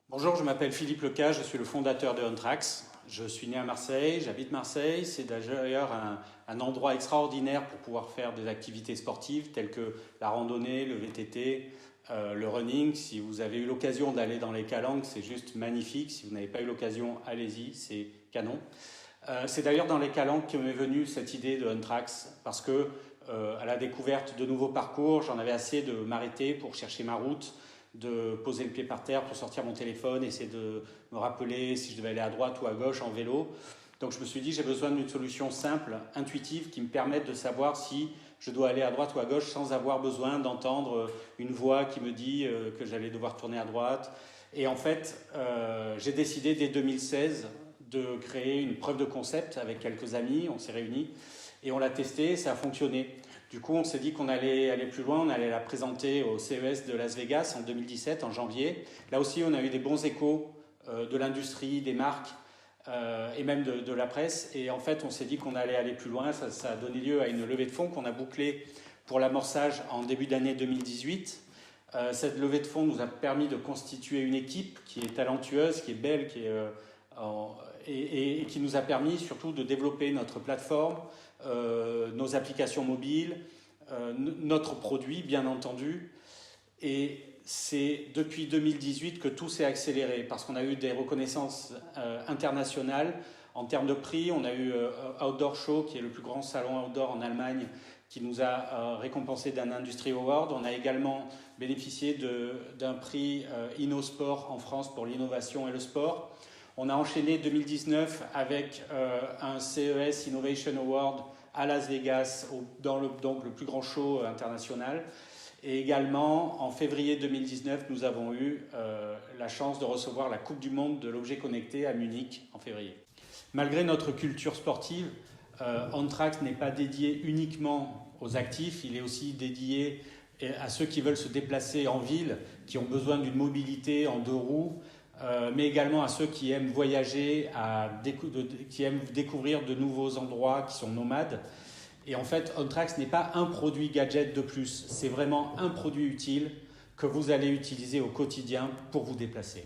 Bonjour, je m'appelle Philippe Lecas, je suis le fondateur de Ontrax. Je suis né à Marseille, j'habite Marseille. C'est d'ailleurs un endroit extraordinaire pour pouvoir faire des activités sportives telles que la randonnée, le VTT, le running. Si vous avez eu l'occasion d'aller dans les Calanques, c'est juste magnifique. Si vous n'avez pas eu l'occasion, allez-y, c'est canon. C'est d'ailleurs dans les Calanques que m'est venue cette idée de Ontrax parce que à la découverte de nouveaux parcours, j'en avais assez de m'arrêter pour chercher ma route, de poser le pied par terre pour sortir mon téléphone, essayer de me rappeler si je devais aller à droite ou à gauche en vélo. Donc je me suis dit j'ai besoin d'une solution simple, intuitive, qui me permette de savoir si je dois aller à droite ou à gauche sans avoir besoin d'entendre une voix qui me dit que j'allais devoir tourner à droite. Et en fait, j'ai décidé dès 2016 de créer une preuve de concept avec quelques amis, on s'est réunis et on l'a testé, ça a fonctionné. Du coup, on s'est dit qu'on allait aller plus loin, on allait la présenter au CES de Las Vegas en 2017, en janvier. Là aussi, on a eu des bons échos de l'industrie, des marques et même de la presse. Et en fait, on s'est dit qu'on allait aller plus loin. Ça a donné lieu à une levée de fonds qu'on a bouclée pour l'amorçage en début d'année 2018. Cette levée de fonds nous a permis de constituer une équipe qui est talentueuse, qui est belle, et qui nous a permis surtout de développer notre plateforme, nos applications mobiles, notre produit bien entendu. Et c'est depuis 2018 que tout s'est accéléré parce qu'on a eu des reconnaissances internationales en termes de prix. On a eu Outdoor Show, qui est le plus grand salon outdoor en Allemagne, qui nous a récompensé d'un Industry Award. On a également bénéficié d'un prix InnoSport en France pour l'innovation et le sport. On a enchaîné 2019 avec un CES Innovation Award à Las Vegas, donc le plus grand show international. Et également, en février 2019, nous avons eu la chance de recevoir la Coupe du Monde de l'objet connecté à Munich en février. Malgré notre culture sportive, Ontrax n'est pas dédié uniquement aux actifs, il est aussi dédié à ceux qui veulent se déplacer en ville, qui ont besoin d'une mobilité en deux roues, mais également à ceux qui aiment voyager, qui aiment découvrir de nouveaux endroits, qui sont nomades. Et en fait, Ontrax n'est pas un produit gadget de plus, c'est vraiment un produit utile que vous allez utiliser au quotidien pour vous déplacer.